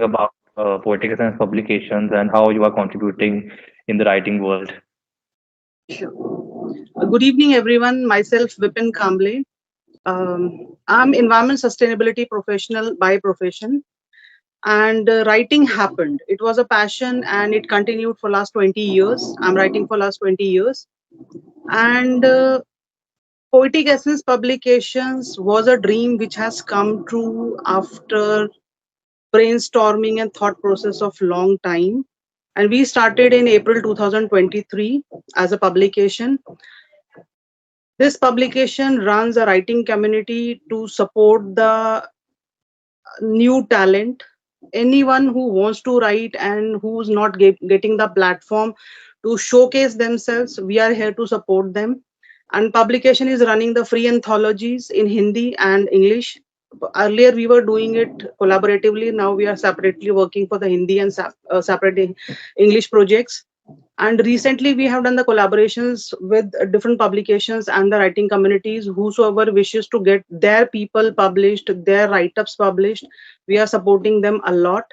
about Poetic Essence Publications and how you are contributing in the writing world. Sure. Good evening, everyone. Myself, Vipin Kamble. I'm environment sustainability professional by profession, and writing happened. It was a passion, and it continued for last 20 years. I'm writing for last 20 years, and Poetic Essence Publications was a dream which has come true after brainstorming and thought process of long time. And we started in April 2023 as a publication. This publication runs a writing community to support the new talent. Anyone who wants to write and who's not getting the platform to showcase themselves, we are here to support them. And publication is running the free anthologies in Hindi and English. Earlier we were doing it collaboratively. Now we are separately working for the Hindi and separate English projects. And recently we have done the collaborations with different publications and the writing communities. Whosoever wishes to get their people published, their write-ups published, we are supporting them a lot.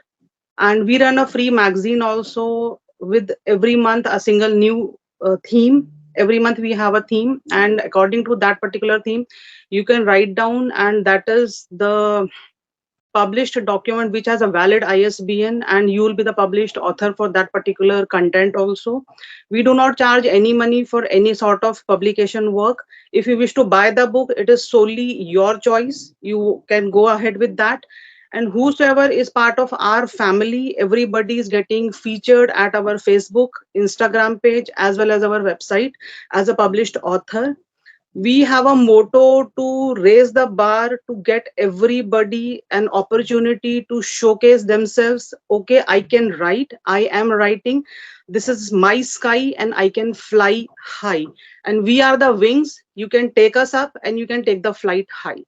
And we run a free magazine also with every month a single new theme. Every month we have a theme, and according to that particular theme you can write down, and that is the published document which has a valid ISBN, and you will be the published author for that particular content also. We do not charge any money for any sort of publication work. If you wish to buy the book, it is solely your choice. You can go ahead with that. And whosoever is part of our family, everybody is getting featured at our Facebook, Instagram page, as well as our website as a published author. We have a motto to raise the bar to get everybody an opportunity to showcase themselves. Okay, I can write, I am writing, this is my sky, and I can fly high, and we are the wings. You can take us up and you can take the flight high.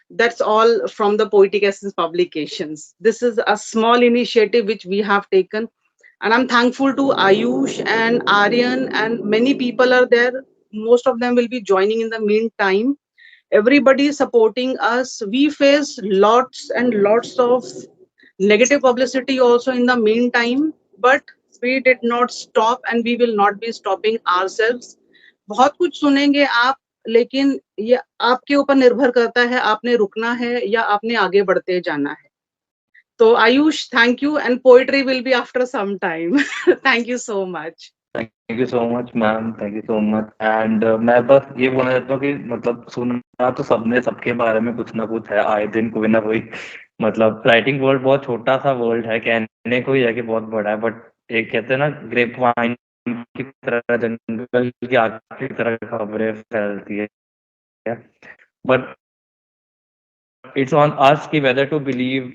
That's all from the Poetic Essence Publications. This is a small initiative which we have taken, and I'm thankful to Ayush and Aryan, and many people are there. Most of them will be joining in the meantime. Everybody is supporting us. We face lots and lots of negative publicity also in the meantime, but we did not stop, and we will not be stopping ourselves. बहुत कुछ सुनेंगे आप, लेकिन ये आपके ऊपर निर्भर करता है, आपने रुकना है या आपने आगे बढ़ते जाना है. So Ayush, thank you, and poetry will be after some time. Thank you so much. Thank you so much, ma'am. Thank you so much. And मैं बस ये बोलना चाहता हूँ कि मतलब सुनना तो सबने सबके बारे में कुछ ना कुछ है, आए दिन कोई ना कोई. मतलब राइटिंग वर्ल्ड बहुत छोटा सा वर्ल्ड है, कहने को ही है कि बहुत बड़ा है, बट एक कहते हैं ना ग्रेप वाइन की तरह, जंगल की आग की तरह खबरें फैलती है. बट इट्स ऑन अस कि whether to believe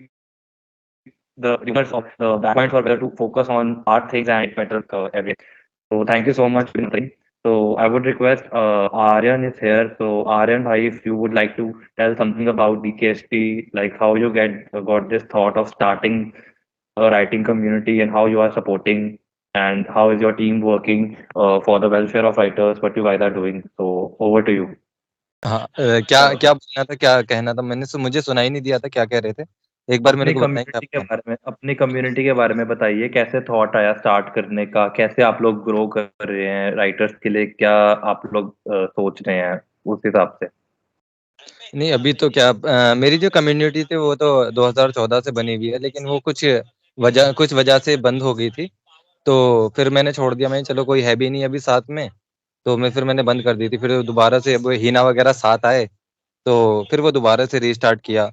the rumors of the backpoints or whether to focus on art things and it better everything. So thank you so much, Vinay. So I would request Aryan is here. So Aryan, bhai, if you would like to tell something about DKST, like how you got this thought of starting a writing community and how you are supporting and how is your team working for the welfare of writers, what you guys are doing. So over to you. हाँ, क्या क्या बोलना था, क्या कहना था? मुझे सुनाई नहीं दिया था, क्या कह रहे थे? एक बार मेरे को बताएं. अपनी कम्युनिटी के बारे में बताइए, कैसे थॉट आया स्टार्ट करने का, कैसे आप लोग ग्रो कर रहे हैं राइटर्स के लिए, क्या आप लोग सोच रहे हैं उस हिसाब से? नहीं, अभी तो क्या मेरी जो कम्युनिटी थी वो तो 2014 से बनी हुई है, लेकिन वो कुछ वजह से बंद हो गई थी, तो फिर मैंने छोड़ दिया. मैंने चलो कोई है भी नहीं अभी साथ में, तो फिर मैंने बंद कर दी थी. फिर दोबारा से वो हीना वगैरह साथ आए, तो फिर वो दोबारा से रीस्टार्ट किया.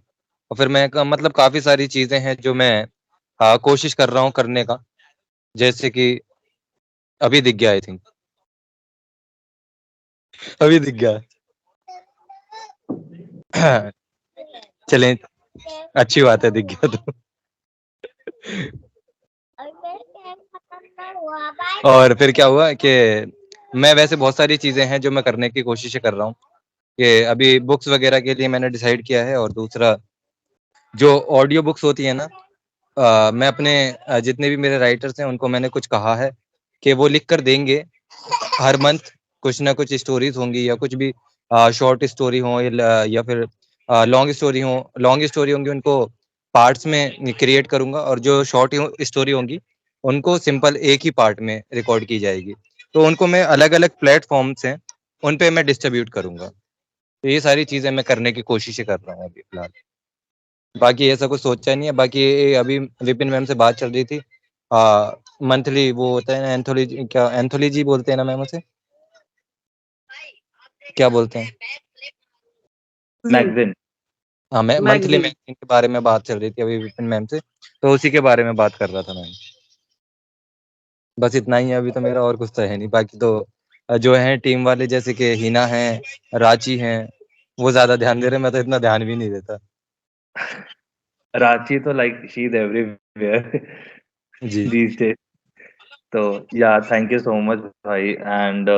और फिर मैं मतलब काफी सारी चीजें हैं जो मैं कोशिश कर रहा हूँ करने का, जैसे कि अभी दिख गया, आई थिंक अभी दिख गया. चलें, अच्छी बात है, दिख गया तो. और फिर क्या हुआ कि मैं वैसे बहुत सारी चीजें हैं जो मैं करने की कोशिश कर रहा हूँ, कि अभी बुक्स वगैरह के लिए मैंने डिसाइड किया है. और दूसरा जो ऑडियो बुक्स होती है ना, मैं अपने जितने भी मेरे राइटर्स हैं उनको मैंने कुछ कहा है कि वो लिख कर देंगे. हर मंथ कुछ ना कुछ स्टोरीज होंगी, या कुछ भी शॉर्ट स्टोरी हो, या फिर लॉन्ग स्टोरी होंगी, उनको पार्ट्स में क्रिएट करूँगा और जो शॉर्ट स्टोरी होंगी उनको सिंपल एक ही पार्ट में रिकॉर्ड की जाएगी। तो उनको मैं अलग-अलग प्लेटफ़ॉर्म्स हैं, उन पे मैं डिस्ट्रीब्यूट करूँगा। तो ये सारी चीज़ें मैं करने की कोशिशें कर रहा हूँ अभी फ़िलहाल। बाकी ऐसा कुछ सोचा नहीं है, बाकी अभी विपिन मैम से बात चल रही थी। मंथली वो होता है ना एंथोलॉजी, क्या एंथोलॉजी बोलते हैं ना मैम उसे? क्या बोलते हैं? मैगज़ीन। हाँ, मैं मंथली Magazine. मैगज़ीन के बारे में बात चल रही थी अभी विपिन मैम से, तो उसी के बारे में बात कर रहा था मैं। बस इतना ही है अभी तो मेरा, और कुछ तो है नहीं। बाकी तो जो हैं टीम वाले जैसे कि हिना हैं, रांची हैं, वो ज़्यादा ध्यान दे रहे हैं, मैं तो इतना ध्यान भी नहीं देता। रांची तो लाइक शी इज़ एवरीवेयर जी। These days. तो yeah thank you so much भाई। एंड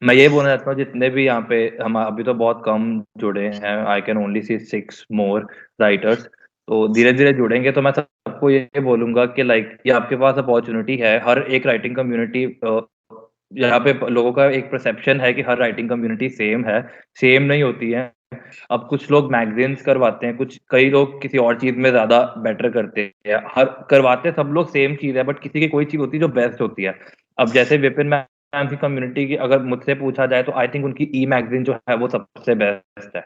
मैं ये बोलना चाहता हूँ जितने भी यहाँ पे हम अभी तो बहुत कम जुड़े हैं, I can only see 6 more writers. तो धीरे-धीरे जुड़ेंगे तो मैं सबको ये बोलूँगा कि लाइक ये आपके पास अपॉर्च्युनिटी है। हर एक राइटिंग कम्युनिटी यहाँ पे लोगों का एक परसेप्शन है कि हर राइटिंग कम्युनिटी सेम है, सेम नहीं होती है। अब कुछ लोग मैगज़ीन्स करवाते हैं, कई लोग किसी और चीज़ में ज़्यादा बेटर करते हैं। हर करवाते सब लोग सेम चीज़ है, बट किसी की कोई चीज़ होती है जो बेस्ट होती है। अब जैसे विपिन मैम की कम्युनिटी की अगर मुझसे पूछा जाए तो आई थिंक उनकी ई-मैगज़ीन जो है वो सबसे बेस्ट है।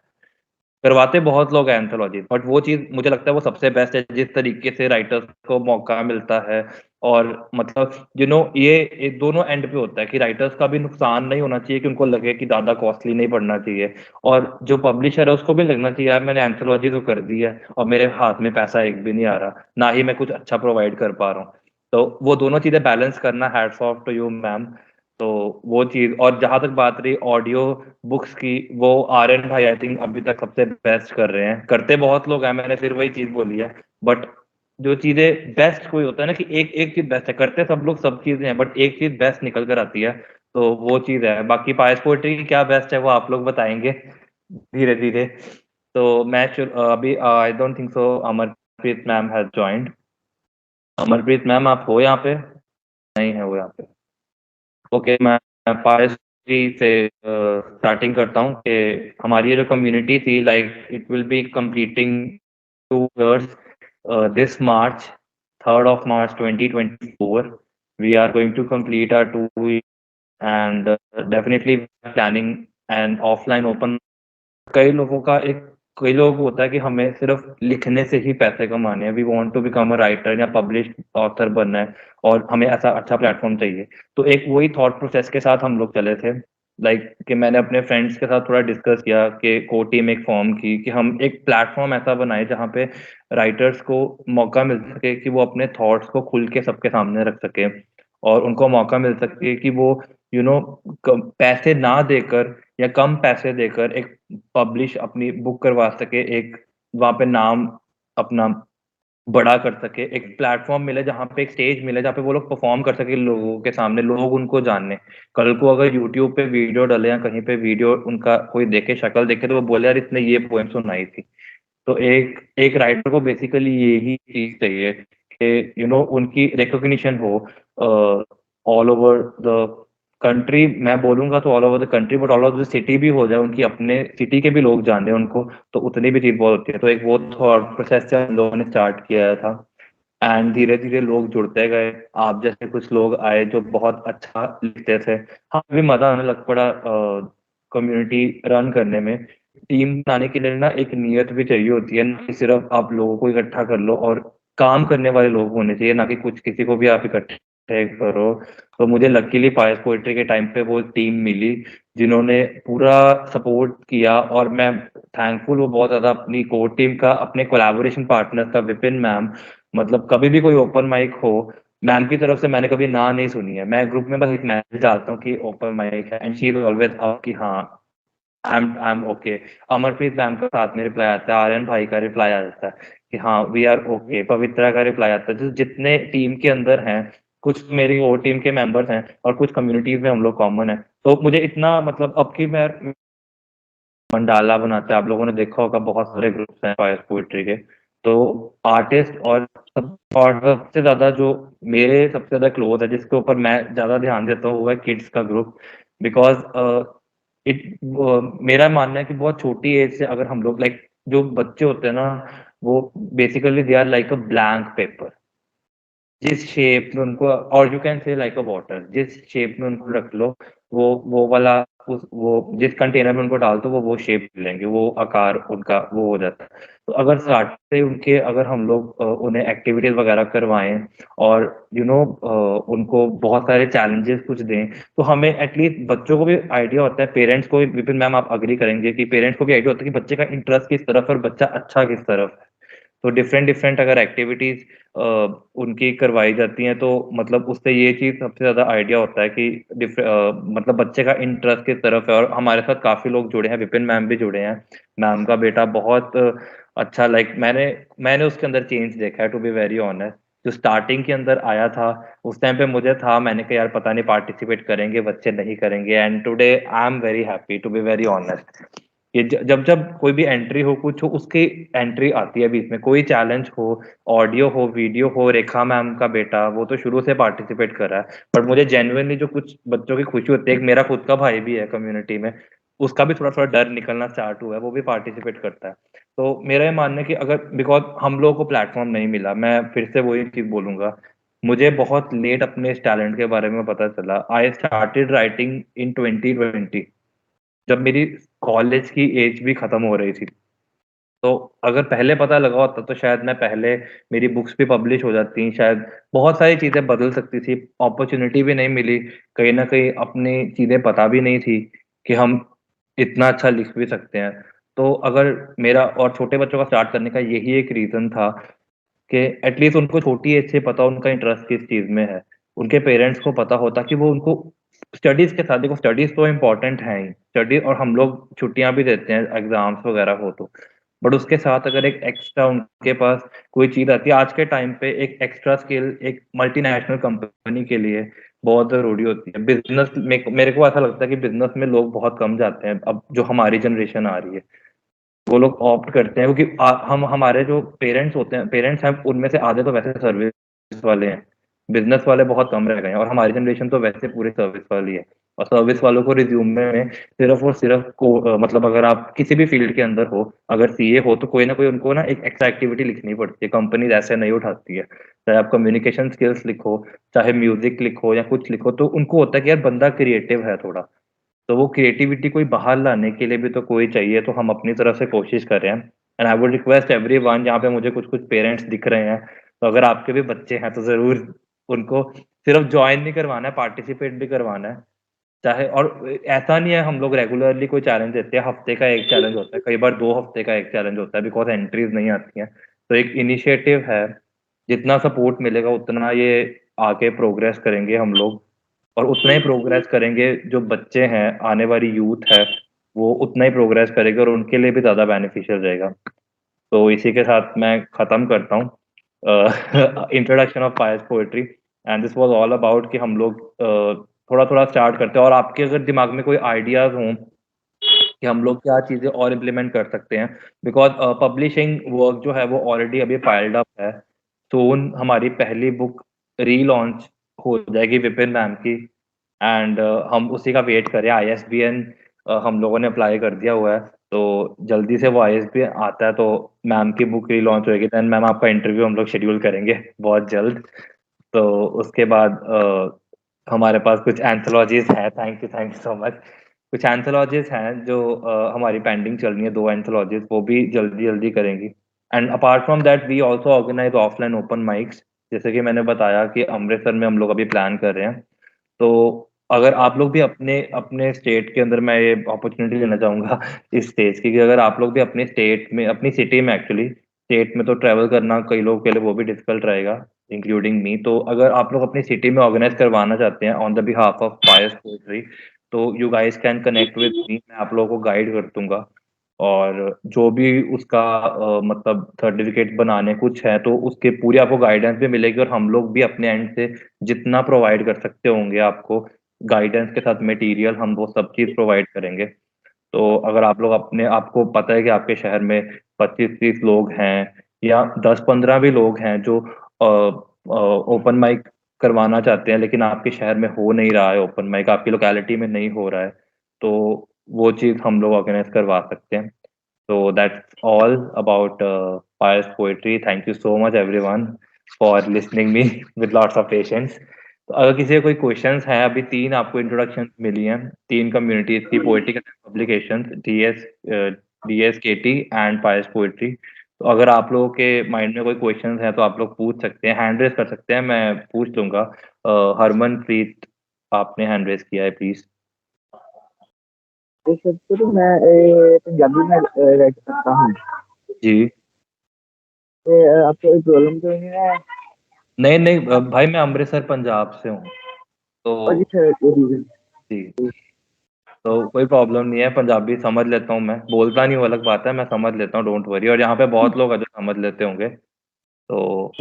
करवाते बहुत लोग हैं एंथोलॉजी, बट वो चीज़ मुझे लगता है वो सबसे बेस्ट है जिस तरीके से राइटर्स को मौका मिलता है। और मतलब ये दोनों एंड पे होता है कि राइटर्स का भी नुकसान नहीं होना चाहिए कि उनको लगे कि ज़्यादा कॉस्टली नहीं पड़ना चाहिए, और जो पब्लिशर है उसको भी लगना चाहिए यार मैंने एंथोलॉजी तो कर दी है और मेरे हाथ में पैसा एक भी नहीं आ रहा, ना ही मैं कुछ अच्छा प्रोवाइड कर पा रहा हूँ। तो वो दोनों चीज़ें बैलेंस करना, hats off to you ma'am. तो वो चीज़, और जहाँ तक बात रही ऑडियो बुक्स की, वो आर्यन भाई आई थिंक अभी तक सबसे बेस्ट कर रहे हैं। करते बहुत लोग हैं, मैंने फिर वही चीज़ बोली है, बट जो चीज़ें बेस्ट कोई होता है ना कि एक चीज़ बेस्ट है, करते सब लोग सब चीज़ें हैं, बट एक चीज़ बेस्ट निकल कर आती है, तो वो चीज़ है। बाकी पायस पोएट्री की क्या बेस्ट है वो आप लोग बताएँगे धीरे-धीरे। तो मैं अभी I don't think so Amarpreet ma'am has joined. Amarpreet ma'am आप हो यहाँ पे? नहीं है वो यहाँ पे। ओके, मैं पायस जी से स्टार्टिंग करता हूँ कि हमारी ये जो कम्युनिटी थी like it will be completing 2 years this March, 3rd of March 2024. We are going to complete our 2 years and definitely planning an offline open। कई लोगों का एक कई लोगों को होता है कि हमें सिर्फ लिखने से ही पैसे कमाने हैं, we want to become a writer या पब्लिश्ड ऑथर बनना है और हमें ऐसा अच्छा प्लेटफॉर्म चाहिए। तो एक वही थॉट प्रोसेस के साथ हम लोग चले थे, लाइक कि मैंने अपने फ्रेंड्स के साथ थोड़ा डिस्कस किया कि कोर टीम एक फॉर्म की कि हम एक प्लेटफॉर्म ऐसा बनाए जहाँ पे राइटर्स को मौका मिल सके कि वो अपने थॉट्स को खुल के सबके सामने रख सके, और उनको मौका मिल सके कि वो यू नो पैसे ना देकर या कम पैसे देकर एक पब्लिश अपनी बुक करवा सके, एक वहाँ पे नाम अपना बड़ा कर सके, एक प्लेटफ़ॉर्म मिले जहाँ पे एक स्टेज मिले जहाँ पे वो लोग परफ़ॉर्म कर सके लोगों के सामने, लोग उनको जाने। कल को अगर यूट्यूब पे वीडियो डले या कहीं पे वीडियो उनका कोई देखे, शक्ल देखे तो वो बोले यार इसने ये पोएम सुनाई थी। तो एक एक राइटर को बेसिकली यही चीज़ चाहिए कि उनकी रिकॉग्निशन हो ऑल ओवर द कंट्री। मैं बोलूँगा तो all over the country, but all over the city भी हो जाए, उनकी अपने सिटी के भी लोग जाने उनको, तो उतनी भी चीज़ बहुत होती है। तो एक वो थॉट प्रोसेस से हम लोगों ने स्टार्ट किया था एंड धीरे-धीरे लोग जुड़ते गए। आप जैसे कुछ लोग आए जो बहुत अच्छा लिखते थे। हाँ, अभी मज़ा आने लग पड़ा कम्युनिटी रन करने में। टीम बनाने के लिए ना एक नियत भी चाहिए होती है, ना कि सिर्फ़ आप लोगों को इकट्ठा कर लो, और काम करने वाले लोग होने चाहिए, ना कि कुछ किसी को भी आप इकट्ठे करो। तो मुझे लकीली पायस पोएट्री के टाइम पे वो टीम मिली, जिन्होंने पूरा सपोर्ट किया, और मैं थैंकफुल हूँ बहुत ज़्यादा अपनी कोर टीम का, अपने कोलैबोरेशन पार्टनर का विपिन मैम। मतलब कभी भी कोई ओपन माइक हो, मैम की तरफ से मैंने कभी ना नहीं सुनी है। मैं ग्रुप में बस एक मैसेज डालता हूँ कि ओपन माइक है एंड शी विल ऑलवेज कि हाँ, I am okay. Amarpreet ma'am का साथ में रिप्लाई आता है, आर्यन भाई का रिप्लाई आ जाता है कि हाँ वी आर ओके, पवित्रा का रिप्लाई आता है। जो जितने टीम के अंदर हैं, कुछ मेरी और टीम के मेंबर्स हैं और कुछ कम्युनिटीज़ में हम लोग कॉमन हैं। तो मुझे इतना मतलब अब की मैं मंडाला बनाते हैं, आप लोगों ने देखा होगा बहुत सारे ग्रुप्स हैं पायस पोएट्री के। तो आर्टिस्ट और सबसे ज़्यादा जो मेरे सबसे ज़्यादा क्लोज़ है, जिसके ऊपर मैं ज़्यादा ध्यान देता हूँ, वो है किड्स का ग्रुप। बिकॉज़ मेरा मानना है कि बहुत छोटी एज से अगर हम लोग लाइक जो बच्चे होते हैं ना, वो basically they are like a blank paper, जिस शेप में उनको, और you can say like a water, जिस शेप में उनको रख लो, वो वाला, उस वो जिस कंटेनर में उनको डाल दो वो शेप लेंगे, वो आकार उनका वो हो जाता है। तो अगर स्टार्ट से उनके, अगर हम लोग उन्हें एक्टिविटीज वगैरह करवाएं और उनको बहुत सारे चैलेंजेस कुछ दें, तो हमें एटलीस्ट बच्चों को भी आइडिया होता है, पेरेंट्स को भी, विपिन मैम आप अग्री करेंगे कि पेरेंट्स को भी आइडिया होता है कि बच्चे का इंटरेस्ट किस तरफ है और बच्चा अच्छा किस तरफ है। तो डिफरेंट डिफरेंट अगर एक्टिविटीज उनकी करवाई जाती हैं, तो मतलब उससे ये चीज सबसे ज्यादा आइडिया होता है कि मतलब बच्चे का इंटरेस्ट किस तरफ है। और हमारे साथ काफी लोग जुड़े हैं, विपिन मैम भी जुड़े हैं, मैम का बेटा बहुत अच्छा, लाइक मैंने मैंने उसके अंदर चेंज देखा है, टू बी वेरी ऑनेस्ट। जो स्टार्टिंग के अंदर आया था, उस टाइम पे मुझे था, मैंने कहा यार पता नहीं पार्टिसिपेट करेंगे बच्चे नहीं करेंगे, and today I am very happy, to be very honest. ये जब जब कोई भी एंट्री हो, कुछ हो, उसकी एंट्री आती है बीच में, कोई चैलेंज हो, ऑडियो हो, वीडियो हो, रेखा मैम का बेटा वो तो शुरू से पार्टिसिपेट कर रहा है, पर मुझे जेन्युइनली जो कुछ बच्चों की खुशी होती है, एक मेरा खुद का भाई भी है कम्युनिटी में, उसका भी थोड़ा थोड़ा डर निकलना स्टार्ट हुआ है, वो भी पार्टिसिपेट करता है। तो मेरा ये मानना है कि अगर, बिकॉज हम लोगों को प्लेटफॉर्म नहीं मिला, मैं फिर से वही चीज बोलूंगा, मुझे बहुत लेट अपने इस टैलेंट के बारे में पता चला। आई स्टार्टेड राइटिंग इन 2020, जब मेरी कॉलेज की एज भी खत्म हो रही थी। तो अगर पहले पता लगा होता तो शायद मैं पहले, मेरी बुक्स भी पब्लिश हो जाती, शायद बहुत सारी चीजें बदल सकती थी, अपॉर्चुनिटी भी नहीं मिली, कहीं ना कहीं अपनी चीजें पता भी नहीं थी कि हम इतना अच्छा लिख भी सकते हैं। तो अगर मेरा और छोटे बच्चों का स्टार्ट करने का यही एक रीजन था कि एटलीस्ट उनको छोटी एज से पता उनका इंटरेस्ट किस चीज में है, उनके पेरेंट्स को पता होता कि वो उनको स्टडीज के साथ, देखो स्टडीज तो इम्पोर्टेंट है ही, स्टडी, और हम लोग छुट्टियां भी देते हैं एग्जाम्स वगैरह हो तो, बट उसके साथ अगर एक एक्स्ट्रा उनके पास कोई चीज आती है, आज के टाइम पे एक एक्स्ट्रा स्किल एक मल्टीनेशनल कंपनी के लिए बहुत जरूरी होती है। बिजनेस में मेरे को ऐसा लगता है कि बिजनेस में लोग बहुत कम जाते हैं, अब जो हमारी जनरेशन आ रही है, वो लोग ऑप्ट करते हैं क्योंकि हम हमारे जो पेरेंट्स होते हैं, पेरेंट्स हैं, उनमें से आधे तो वैसे सर्विस वाले हैं, बिजनेस वाले बहुत कम रह गए हैं, और हमारी जनरेशन तो वैसे पूरी सर्विस वाली है। और सर्विस वालों को रिज्यूमे में सिर्फ और सिर्फ मतलब अगर आप किसी भी फील्ड के अंदर हो, अगर सीए हो, तो कोई ना कोई उनको ना एक एक्स्ट्रा एक्टिविटी लिखनी पड़ती है, कंपनी ऐसे नहीं उठाती है। चाहे आप कम्युनिकेशन स्किल्स लिखो, चाहे म्यूजिक लिखो या कुछ लिखो, तो उनको होता है कि यार बंदा क्रिएटिव है थोड़ा, तो वो क्रिएटिविटी कोई बाहर लाने के लिए भी तो कोई चाहिए, तो हम अपनी तरफ से कोशिश कर रहे हैं। And I would request everyone, यहाँ पे मुझे कुछ कुछ पेरेंट्स दिख रहे हैं, तो अगर आपके भी बच्चे हैं तो जरूर उनको सिर्फ ज्वाइन नहीं करवाना है, पार्टिसिपेट भी करवाना है। चाहे, और ऐसा नहीं है हम लोग रेगुलरली कोई चैलेंज देते हैं, हफ्ते का एक चैलेंज होता है, कई बार 2 हफ्ते का एक चैलेंज होता है, बिकॉज एंट्रीज नहीं आती हैं। तो एक इनिशिएटिव है, जितना सपोर्ट मिलेगा उतना ये आगे प्रोग्रेस करेंगे हम लोग, और उतना ही प्रोग्रेस करेंगे जो बच्चे हैं, आने वाली यूथ है, वो उतना ही प्रोग्रेस करेगा और उनके लिए भी ज्यादा बेनिफिशियल रहेगा। तो इसी के साथ मैं खत्म करता हूँ introduction of Pious Poetry, and this was all about कि हम लोग थोड़ा थोड़ा स्टार्ट करते हैं, और आपके अगर दिमाग में कोई आइडियाज हों कि हम लोग क्या चीजें और इम्प्लीमेंट कर सकते हैं, बिकॉज पब्लिशिंग वर्क जो है वो ऑलरेडी अभी पाइल्ड अप है। सून हमारी पहली बुक रीलॉन्च हो जाएगी विपिन मैम की, एंड हम उसी का वेट करें। आईएसबीएन हम लोगों ने अप्लाई कर दिया हुआ है, तो जल्दी से वो आईएसबीएन आता है तो मैम की बुक रीलॉन्च होगी, देन मैम आपका इंटरव्यू हम लोग शेड्यूल करेंगे बहुत जल्द। तो उसके बाद हमारे पास कुछ एंथोलॉजीज हैं, थैंक यू सो मच। कुछ एंथोलॉजीज हैं जो हमारी पेंडिंग चल रही है, 2 एंथोलॉजीज, वो भी जल्दी जल्दी करेंगी। And apart from that we also organise offline open mics, जैसे कि मैंने बताया कि अमृतसर में हम लोग अभी प्लान कर रहे हैं। तो अगर आप लोग भी अपने अपने स्टेट के अंदर, मैं ये अपॉर्चुनिटी लेना चाहूंगा इस स्टेज की, कि अगर आप लोग भी अपने स्टेट में, अपनी सिटी में, एक्चुअली स्टेट में तो ट्रैवल करना कई लोगों के लिए वो भी डिफिकल्ट रहेगा, इंक्लूडिंग मी, तो अगर आप लोग अपनी सिटी में ऑर्गेनाइज करवाना चाहते हैं on the behalf of Pious Poetry, तो you guys can connect with me, मैं आप लोगों को गाइड कर दूंगा। और जो भी उसका मतलब सर्टिफिकेट बनाने कुछ है, तो उसके पूरी आपको गाइडेंस भी मिलेगी, और हम लोग भी अपने एंड से जितना प्रोवाइड कर सकते होंगे आपको गाइडेंस के साथ मटेरियल, हम वो सब चीज प्रोवाइड करेंगे। तो अगर आप लोग अपने, आपको पता है कि आपके शहर में 25-30 लोग हैं, या 10-15 भी लोग हैं जो ओपन माइक करवाना चाहते हैं, लेकिन आपके शहर में हो नहीं रहा है ओपन माइक, आपकी लोकेलिटी में नहीं हो रहा है, तो वो चीज़ हम लोग ऑर्गेनाइज करवा सकते हैं। So that's all about Payal's poetry. Thank you so much everyone for listening me with lots of patience. तो अगर किसी का कोई क्वेश्चंस है, अभी 3 आपको इंट्रोडक्शन मिली हैं, 3 कम्युनिटीज की poetic publications, DS KT and Pious Poetry. तो अगर आप लोगों के माइंड में कोई क्वेश्चंस है तो आप लोग पूछ सकते हैं, हैंड रेज कर सकते हैं, मैं पूछ लूंगा। हरमनप्रीत, आपने हैंड रेज किया है, प्लीज। तो मैं पंजाबी में राइट करता हूँ जी। आपको कोई प्रॉब्लम तो नहीं है? नहीं नहीं भाई, मैं अमृतसर पंजाब से हूँ, तो जी, तो कोई प्रॉब्लम नहीं है, पंजाबी समझ लेता हूँ, मैं बोलता नहीं वो अलग बात है, मैं समझ लेता हूँ, डोंट वरी। और यहाँ पे बहुत लोग हैं जो समझ लेते होंगे, तो